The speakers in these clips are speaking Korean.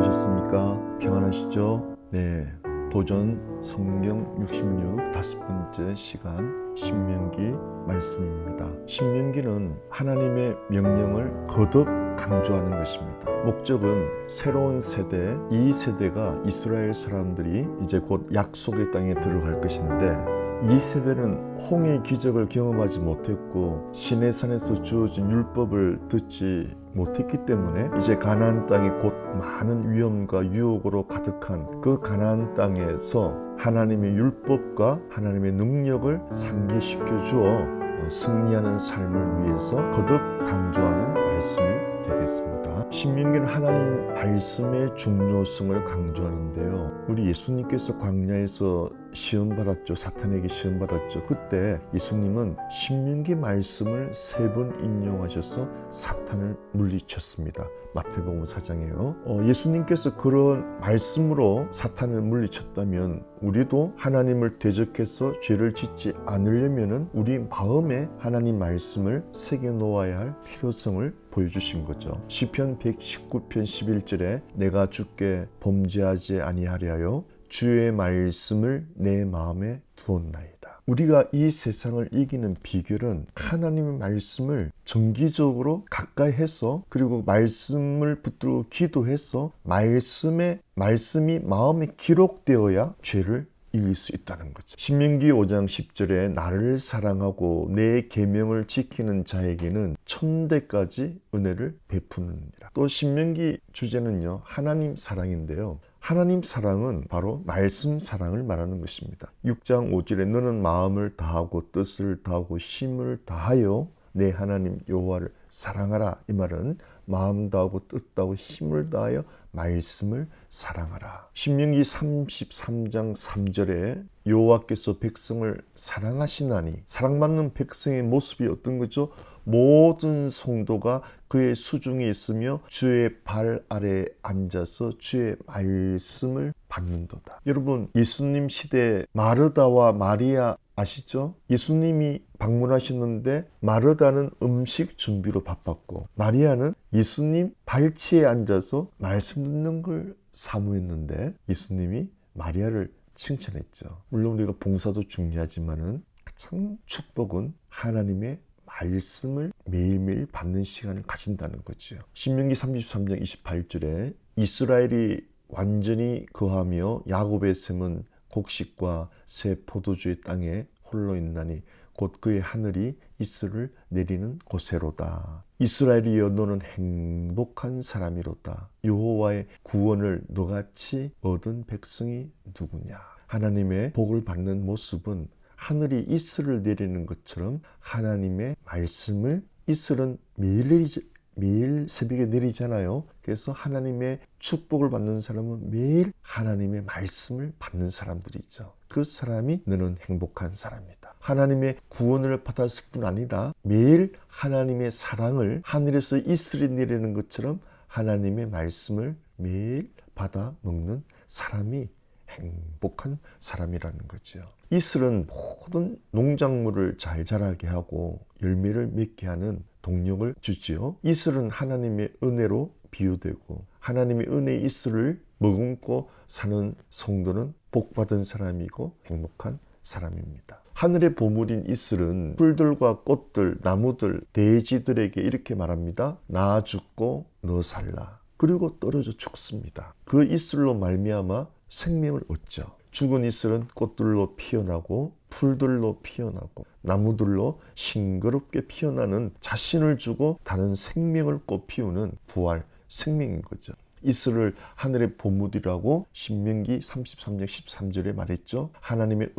안녕하셨습니까? 평안하시죠? 네, 도전 성경 66 다섯 번째 시간 신명기 말씀입니다. 신명기는 하나님의 명령을 거듭 강조하는 것입니다. 목적은 새로운 세대, 이 세대가 이스라엘 사람들이 이제 곧 약속의 땅에 들어갈 것인데, 이 세대는 홍해의 기적을 경험하지 못했고 시내산에서 주어진 율법을 듣지 못했기 때문에 이제 가나안 땅에 곧 많은 위험과 유혹으로 가득한 그 가나안 땅에서 하나님의 율법과 하나님의 능력을 상기시켜 주어 승리하는 삶을 위해서 거듭 강조하는 말씀이 되겠습니다. 신명기는 하나님 말씀의 중요성을 강조하는데요. 우리 예수님께서 광야에서 시험받았죠. 사탄에게 시험받았죠. 그때 예수님은 신명기 말씀을 3번 인용하셔서 사탄을 물리쳤습니다. 마태복음 4장이에요. 예수님께서 그런 말씀으로 사탄을 물리쳤다면 우리도 하나님을 대적해서 죄를 짓지 않으려면 우리 마음에 하나님 말씀을 새겨 놓아야 할 필요성을 보여주신 거죠. 시편 119편 11절에 내가 주께 범죄하지 아니하려 주의 말씀을 내 마음에 두었나이다. 우리가 이 세상을 이기는 비결은 하나님의 말씀을 정기적으로 가까이 해서, 그리고 말씀을 붙들고 기도해서 말씀이 마음에 기록되어야 죄를 이길 수 있다는 거죠. 신명기 5장 10절에 나를 사랑하고 내 계명을 지키는 자에게는 천대까지 은혜를 베푸느니라. 또 신명기 주제는요, 하나님 사랑인데요. 하나님 사랑은 바로 말씀 사랑을 말하는 것입니다. 6장 5절에 너는 마음을 다하고 뜻을 다하고 힘을 다하여 내 하나님 여호와를 사랑하라. 이 말은 마음 다하고 뜻 다하고 힘을 다하여 말씀을 사랑하라. 신명기 33장 3절에 여호와께서 백성을 사랑하시나니, 사랑받는 백성의 모습이 어떤 거죠? 모든 성도가 그의 수중에 있으며 주의 발 아래에 앉아서 주의 말씀을 받는도다. 여러분, 예수님 시대에 마르다와 마리아 아시죠? 예수님이 방문하셨는데 마르다는 음식 준비로 바빴고 마리아는 예수님 발치에 앉아서 말씀 듣는 걸 사모했는데 예수님이 마리아를 칭찬했죠. 물론 우리가 봉사도 중요하지만은 가장 축복은 하나님의 말씀을 매일매일 받는 시간을 가진다는 거죠. 신명기 33장 28절에 이스라엘이 완전히 거하며 야곱의 샘은 곡식과 새 포도주의 땅에 홀로 있나니 곧 그의 하늘이 이슬을 내리는 곳에로다. 이스라엘이여 너는 행복한 사람이로다. 여호와의 구원을 너같이 얻은 백성이 누구냐. 하나님의 복을 받는 모습은 하늘이 이슬을 내리는 것처럼 하나님의 말씀을, 이슬은 매일 새벽에 내리잖아요. 그래서 하나님의 축복을 받는 사람은 매일 하나님의 말씀을 받는 사람들이죠. 그 사람이 너는 행복한 사람이다. 하나님의 구원을 받았을 뿐 아니라 매일 하나님의 사랑을, 하늘에서 이슬이 내리는 것처럼 하나님의 말씀을 매일 받아 먹는 사람이 행복한 사람이라는 거죠. 이슬은 모든 농작물을 잘 자라게 하고 열매를 맺게 하는 동력을 주지요. 이슬은 하나님의 은혜로 비유되고 하나님의 은혜의 이슬을 머금고 사는 성도는 복받은 사람이고 행복한 사람입니다. 하늘의 보물인 이슬은 풀들과 꽃들, 나무들, 돼지들에게 이렇게 말합니다. 나 죽고 너 살라. 그리고 떨어져 죽습니다. 그 이슬로 말미암아 생명을 얻죠. 죽은 이슬은 꽃들로 피어나고 풀들로 피어나고 나무들로 싱그럽게 피어나는 자신을 주고 다른 생명을 꽃피우는 부활 생명인 거죠. 이슬을 하늘의 보물이라고 신명기 33장 13절에 말했죠. 하나님의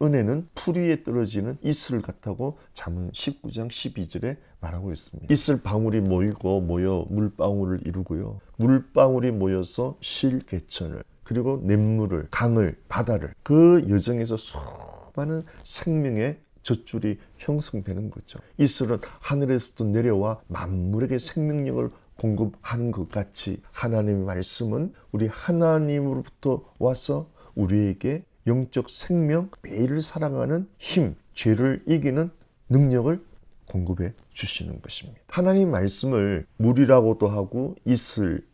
은혜는 풀 위에 떨어지는 이슬 같다고 잠언 19장 12절에 말하고 있습니다. 이슬 방울이 모여 물방울을 이루고요. 물방울이 모여서 실개천을, 그리고 냇물을, 강을, 바다를, 그 여정에서 수많은 생명의 젖줄이 형성되는 거죠. 이슬은 하늘에서부터 내려와 만물에게 생명력을 공급하는 것 같이 하나님의 말씀은 우리 하나님으로부터 와서 우리에게 영적 생명, 매일을 사랑하는 힘, 죄를 이기는 능력을 공급해 주시는 것입니다. 하나님 말씀을 물이라고도 하고 이슬,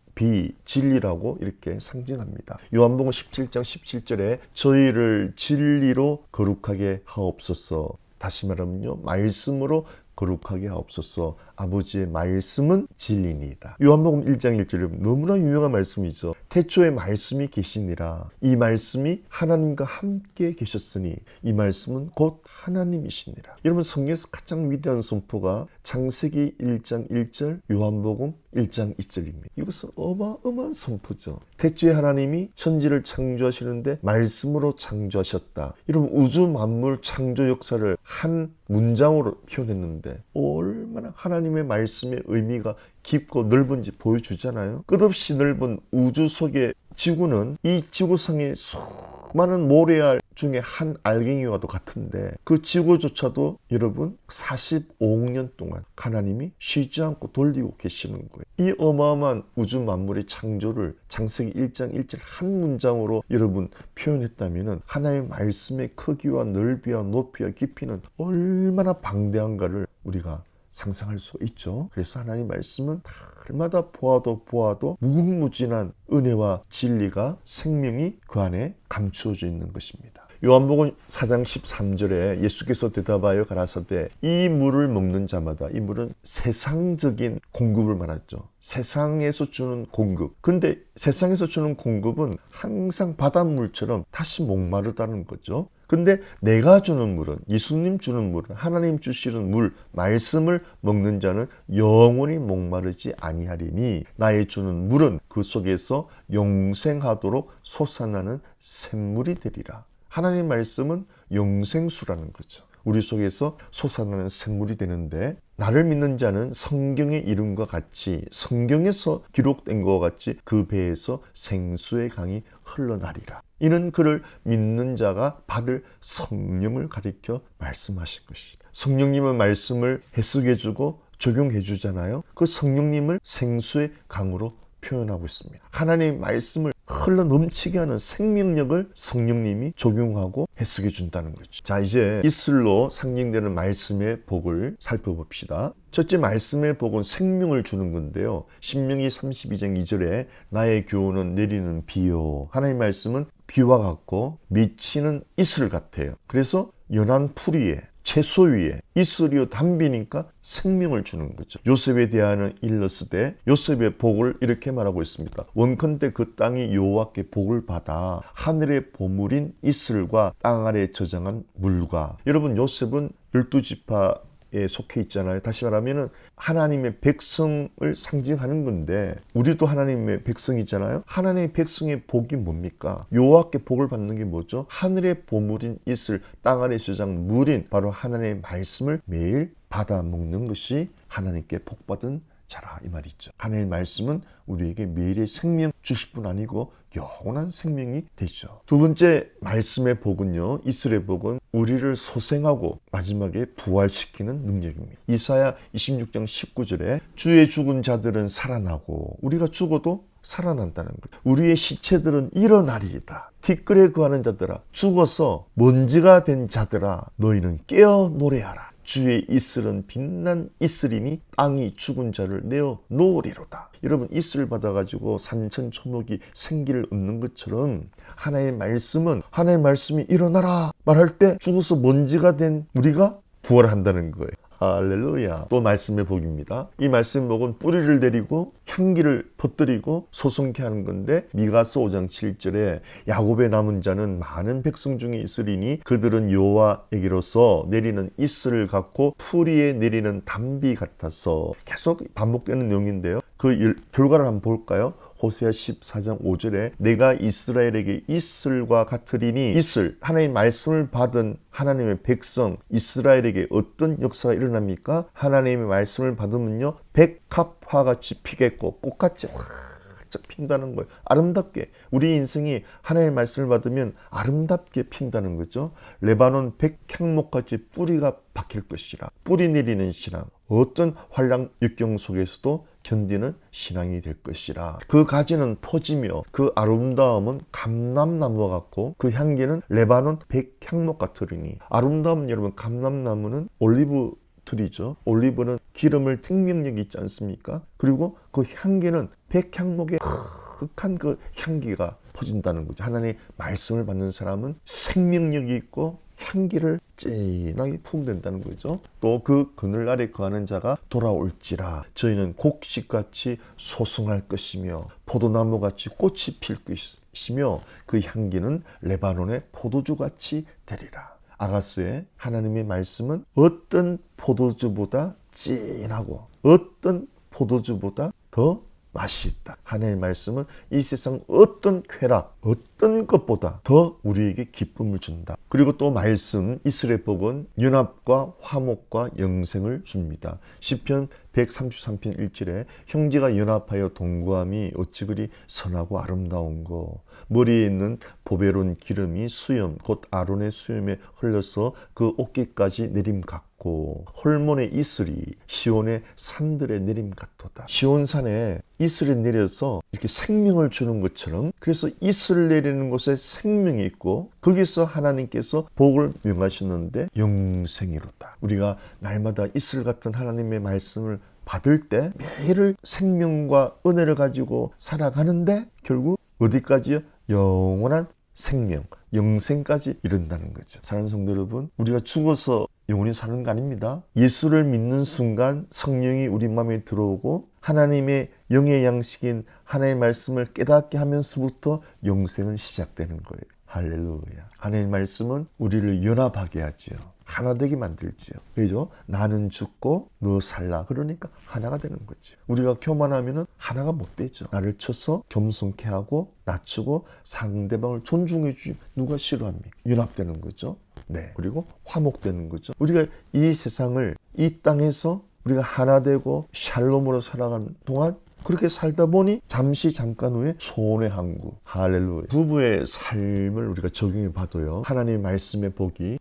진리라고 이렇게 상징합니다. 요한복음 17장 17절에 저희를 진리로 거룩하게 하옵소서. 다시 말하면요, 말씀으로 거룩하게 하옵소서. 아버지의 말씀은 진리니이다. 요한복음 1장 1절에 너무나 유명한 말씀이죠. 태초에 말씀이 계시니라. 이 말씀이 하나님과 함께 계셨으니 이 말씀은 곧 하나님이시니라. 여러분, 성경에서 가장 위대한 선포가 창세기 1장 1절, 요한복음 1장 2절입니다. 이것은 어마어마한 선포죠. 태초에 하나님이 천지를 창조하시는데 말씀으로 창조하셨다. 여러분, 우주 만물 창조 역사를 한 문장으로 표현했는데 얼마나 하나님의 말씀의 의미가 깊고 넓은지 보여주잖아요. 끝없이 넓은 우주 속의 지구는 이 지구상의 수많은 모래알 중에 한 알갱이와도 같은데 그 지구조차도 여러분 45억 년 동안 하나님이 쉬지 않고 돌리고 계시는 거예요. 이 어마어마한 우주 만물의 창조를 창세기 1장 1절 한 문장으로 여러분 표현했다면 하나님의 말씀의 크기와 넓이와 높이와 깊이는 얼마나 방대한가를 우리가 상상할 수 있죠. 그래서 하나님 말씀은 날마다 보아도 무궁무진한 은혜와 진리가 생명이 그 안에 감추어져 있는 것입니다. 요한복음 4장 13절에 예수께서 대답하여 가라사대 이 물을 먹는 자마다, 이 물은 세상적인 공급을 말하죠. 세상에서 주는 공급. 근데 세상에서 주는 공급은 항상 바닷물처럼 다시 목마르다는 거죠. 근데 내가 주는 물은, 예수님 주는 물은, 하나님 주시는 물, 말씀을 먹는 자는 영원히 목마르지 아니하리니 나의 주는 물은 그 속에서 영생하도록 솟아나는 샘물이 되리라. 하나님 말씀은 영생수라는 거죠. 우리 속에서 솟아나는 샘물이 되는데 나를 믿는 자는 성경의 이름과 같이, 성경에서 기록된 것과 같이 그 배에서 생수의 강이 흘러나리라. 이는 그를 믿는 자가 받을 성령을 가리켜 말씀하신 것이다. 성령님은 말씀을 해석해주고 적용해주잖아요. 그 성령님을 생수의 강으로 표현하고 있습니다. 하나님의 말씀을 흘러 넘치게 하는 생명력을 성령님이 적용하고 해석해 준다는 거죠. 자, 이제 이슬로 상징되는 말씀의 복을 살펴봅시다. 첫째, 말씀의 복은 생명을 주는 건데요. 신명기 32장 2절에 나의 교훈은 내리는 비요. 하나님의 말씀은 비와 같고 미치는 이슬 같아요. 그래서 연한 풀 위에, 채소 위에 이슬이요 담비니까 생명을 주는 거죠. 요셉에 대하여는 일렀으되 요셉의 복을 이렇게 말하고 있습니다. 원컨대 그 땅이 여호와께 복을 받아 하늘의 보물인 이슬과 땅 아래 저장한 물과. 여러분, 요셉은 12지파 에 속해 있잖아요. 다시 말하면 하나님의 백성을 상징하는 건데 우리도 하나님의 백성이잖아요. 하나님의 백성의 복이 뭡니까? 여호와께 복을 받는 게 뭐죠? 하늘의 보물인 이슬, 땅 아래 저장 물인 바로 하나님의 말씀을 매일 받아 먹는 것이 하나님께 복받은 자라, 이 말이죠. 하나님의 말씀은 우리에게 매일의 생명 주실 뿐 아니고 영원한 생명이 되죠. 두 번째, 말씀의 복은요, 이슬의 복은 우리를 소생하고 마지막에 부활시키는 능력입니다. 이사야 26장 19절에 주의 죽은 자들은 살아나고, 우리가 죽어도 살아난다는 거죠. 우리의 시체들은 일어나리이다. 티끌에 거하는 자들아, 죽어서 먼지가 된 자들아, 너희는 깨어 노래하라. 주의 이슬은 빛난 이슬이니 땅이 죽은 자를 내어 놓으리로다. 여러분, 이슬을 받아가지고 산천초목이 생기를 얻는 것처럼 하나님의 말씀은, 하나님의 말씀이 일어나라 말할 때 죽어서 먼지가 된 우리가 부활한다는 거예요. 할렐루야. 또 말씀의 복입니다. 이 말씀의 복은 뿌리를 내리고 향기를 퍼뜨리고 소성케 하는 건데 미가서 5장 7절에 야곱의 남은 자는 많은 백성 중에 있으리니 그들은 여호와에게로서 내리는 이슬을 갖고 풀이에 내리는 담비 같아서. 계속 반복되는 내용인데요. 그 결과를 한번 볼까요? 호세아 14장 5절에 내가 이스라엘에게 이슬과 같으리니, 이슬, 하나님의 말씀을 받은 하나님의 백성 이스라엘에게 어떤 역사가 일어납니까? 하나님의 말씀을 받으면요, 백합화같이 피겠고 꽃같이 활짝 핀다는 거예요. 아름답게. 우리 인생이 하나님의 말씀을 받으면 아름답게 핀다는 거죠. 레바논 백향목같이 뿌리가 박힐 것이라. 뿌리 내리는 신앙. 어떤 환랑 역경 속에서도 견디는 신앙이 될 것이라. 그 가지는 퍼지며 그 아름다움은 감람나무와 같고 그 향기는 레바논 백향목 같으리니. 아름다움은 여러분, 감람나무는 올리브 들이죠. 올리브는 기름을 생명력이 있지 않습니까? 그리고 그 향기는 백향목의 극한 그 향기가 퍼진다는 거죠. 하나님의 말씀을 받는 사람은 생명력이 있고 향기를 진하게 품는다는 거죠. 또 그 그늘 아래 거하는 자가 돌아올지라 저희는 곡식같이 소송할 것이며 포도나무같이 꽃이 필 것이며 그 향기는 레바논의 포도주같이 되리라. 아가스의 하나님의 말씀은 어떤 포도주보다 진하고 어떤 포도주보다 더 맛이 있다. 하나님의 말씀은 이 세상 어떤 쾌락, 어떤 것보다 더 우리에게 기쁨을 준다. 그리고 또 말씀 이스라엘 복은 연합과 화목과 영생을 줍니다. 시편 133편 1절에 형제가 연합하여 동거함이 어찌 그리 선하고 아름다운고 머리에 있는 보배로운 기름이 수염 곧 아론의 수염에 흘러서 그 어깨까지 내림 같고 홀몬의 이슬이 시온의 산들의 내림 같도다. 시온산에 이슬이 내려서 이렇게 생명을 주는 것처럼 그래서 이슬을 내리는 곳에 생명이 있고 거기서 하나님께서 복을 명하셨는데 영생이로다. 우리가 날마다 이슬 같은 하나님의 말씀을 받을 때 매일을 생명과 은혜를 가지고 살아가는데 결국 어디까지요? 영원한 생명, 영생까지 이른다는 거죠. 사랑하는 성도 여러분, 우리가 죽어서 영원히 사는 거 아닙니다. 예수를 믿는 순간 성령이 우리 마음에 들어오고 하나님의 영의 양식인 하나님의 말씀을 깨닫게 하면서부터 영생은 시작되는 거예요. 할렐루야. 하나님의 말씀은 우리를 연합하게 하지요. 하나 되게 만들지요. 왜죠? 나는 죽고 너 살라. 그러니까 하나가 되는 거죠. 우리가 교만하면 하나가 못 되죠. 나를 쳐서 겸손케 하고 낮추고 상대방을 존중해 주지 누가 싫어합니까? 연합되는 거죠. 네. 그리고 화목되는 거죠. 우리가 이 세상을 이 땅에서 우리가 하나 되고 샬롬으로 살아가는 동안 그렇게 살다 보니 잠깐 후에 소원의 항구. 할렐루야. 부부의 삶을 우리가 적용해 봐도요. 하나님의 말씀의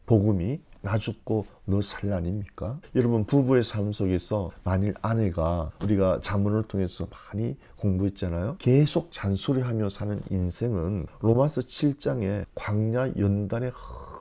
복음이 나 죽고 너 살라 아닙니까? 여러분 부부의 삶 속에서 만일 아내가 우리가 자문을 통해서 많이 공부했잖아요. 계속 잔소리하며 사는 인생은 로마서 7장에 광야 연단의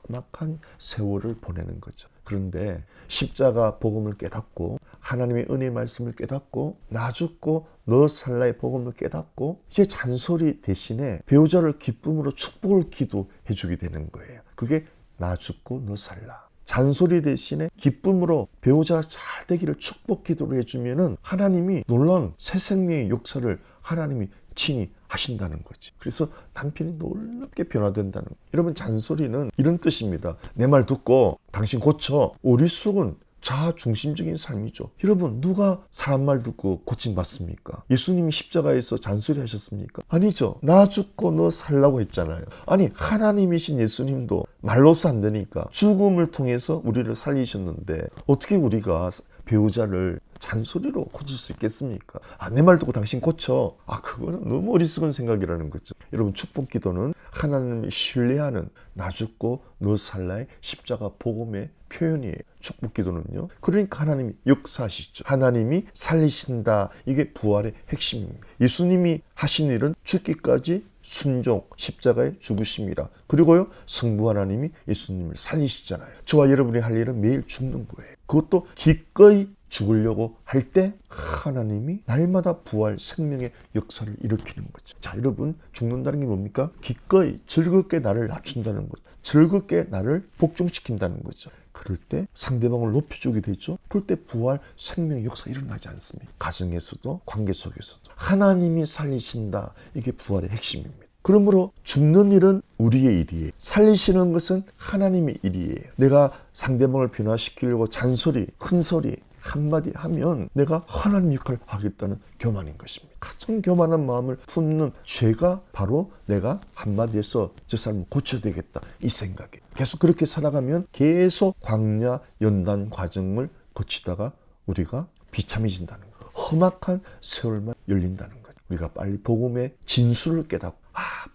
험악한 세월을 보내는 거죠. 그런데 십자가 복음을 깨닫고 하나님의 은혜의 말씀을 깨닫고 나 죽고 너 살라의 복음을 깨닫고 이제 잔소리 대신에 배우자를 기쁨으로 축복을 기도해 주게 되는 거예요. 그게 나 죽고 너 살라. 잔소리 대신에 기쁨으로 배우자가 잘 되기를 축복 기도를 해주면은 하나님이 놀라운 새 생명의 역사를 하나님이 친히 하신다는 거지. 그래서 남편이 놀랍게 변화된다는 거예요. 여러분 잔소리는 이런 뜻입니다. 내 말 듣고 당신 고쳐. 우리 속은 자아중심적인 삶이죠. 여러분 누가 사람 말 듣고 고침받습니까? 예수님이 십자가에서 잔소리 하셨습니까? 아니죠. 나 죽고 너 살라고 했잖아요. 아니 하나님이신 예수님도 말로서 안 되니까 죽음을 통해서 우리를 살리셨는데 어떻게 우리가 배우자를 잔소리로 고칠 수 있겠습니까? 내 말 듣고 당신 고쳐. 그거는 너무 어리석은 생각이라는 거죠. 여러분 축복 기도는 하나님을 신뢰하는 나 죽고 너 살라의 십자가 복음의 표현이에요. 축복 기도는요. 그러니까 하나님이 역사하시죠. 하나님이 살리신다. 이게 부활의 핵심입니다. 예수님이 하신 일은 죽기까지 순종, 십자가에 죽으심이라. 그리고요 성부 하나님이 예수님을 살리시잖아요. 저와 여러분이 할 일은 매일 죽는 거예요. 그것도 기꺼이 죽으려고 할 때 하나님이 날마다 부활 생명의 역사를 일으키는 거죠. 자, 여러분 죽는다는 게 뭡니까? 기꺼이 즐겁게 나를 낮춘다는 거죠. 즐겁게 나를 복종시킨다는 거죠. 그럴 때 상대방을 높여주게 되죠. 그럴 때 부활 생명의 역사가 일어나지 않습니까? 가정에서도 관계 속에서도 하나님이 살리신다. 이게 부활의 핵심입니다. 그러므로 죽는 일은 우리의 일이에요. 살리시는 것은 하나님의 일이에요. 내가 상대방을 변화시키려고 잔소리, 큰소리 한마디 하면 내가 하나님 역할을 하겠다는 교만인 것입니다. 가장 교만한 마음을 품는 죄가 바로 내가 한마디에서 저 사람을 고쳐야 되겠다 이 생각이에요. 계속 그렇게 살아가면 계속 광야 연단 과정을 거치다가 우리가 비참해진다는 거예요. 험악한 세월만 열린다는 거죠. 우리가 빨리 복음의 진수를 깨닫고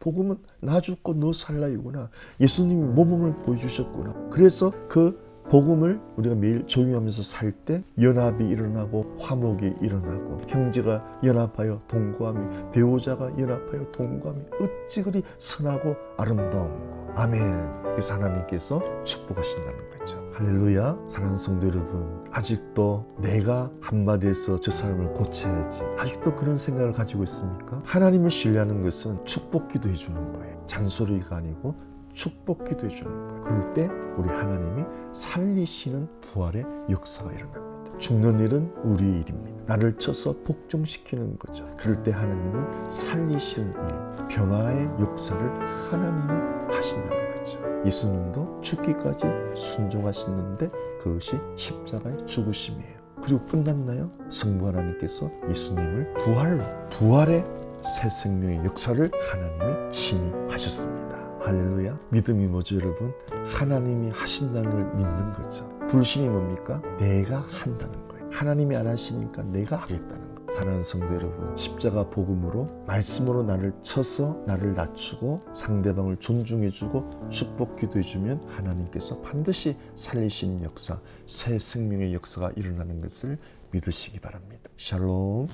복음은 나 죽고 너 살라이구나. 예수님이 모범을 보여주셨구나. 그래서 그 복음을 우리가 매일 적용하면서 살 때 연합이 일어나고 화목이 일어나고 형제가 연합하여 동거함이 배우자가 연합하여 동거함이 어찌 그리 선하고 아름다운 거. 아멘. 그래서 하나님께서 축복하신다는 거죠. 할렐루야. 사랑하는 성도 여러분, 아직도 내가 한마디에서 저 사람을 고쳐야지, 아직도 그런 생각을 가지고 있습니까? 하나님을 신뢰하는 것은 축복 기도해 주는 거예요. 잔소리가 아니고 축복 기도해 주는 거예요. 그럴 때 우리 하나님이 살리시는 부활의 역사가 일어납니다. 죽는 일은 우리의 일입니다. 나를 쳐서 복종시키는 거죠. 그럴 때 하나님은 살리시는 일, 변화의 역사를 하나님이 하신다는 거죠. 예수님도 죽기까지 순종하셨는데 그것이 십자가의 죽으심이에요. 그리고 끝났나요? 성부 하나님께서 예수님을 부활의 새 생명의 역사를 하나님이 친히 하셨습니다. 할렐루야. 믿음이 뭐죠, 여러분? 하나님이 하신다는 걸 믿는 거죠. 불신이 뭡니까? 내가 한다는 거예요. 하나님이 안 하시니까 내가 하겠다는 거예요. 사랑하는 성도 여러분, 십자가 복음으로, 말씀으로 나를 쳐서 나를 낮추고 상대방을 존중해주고 축복 기도해주면 하나님께서 반드시 살리시는 역사, 새 생명의 역사가 일어나는 것을 믿으시기 바랍니다. 샬롬.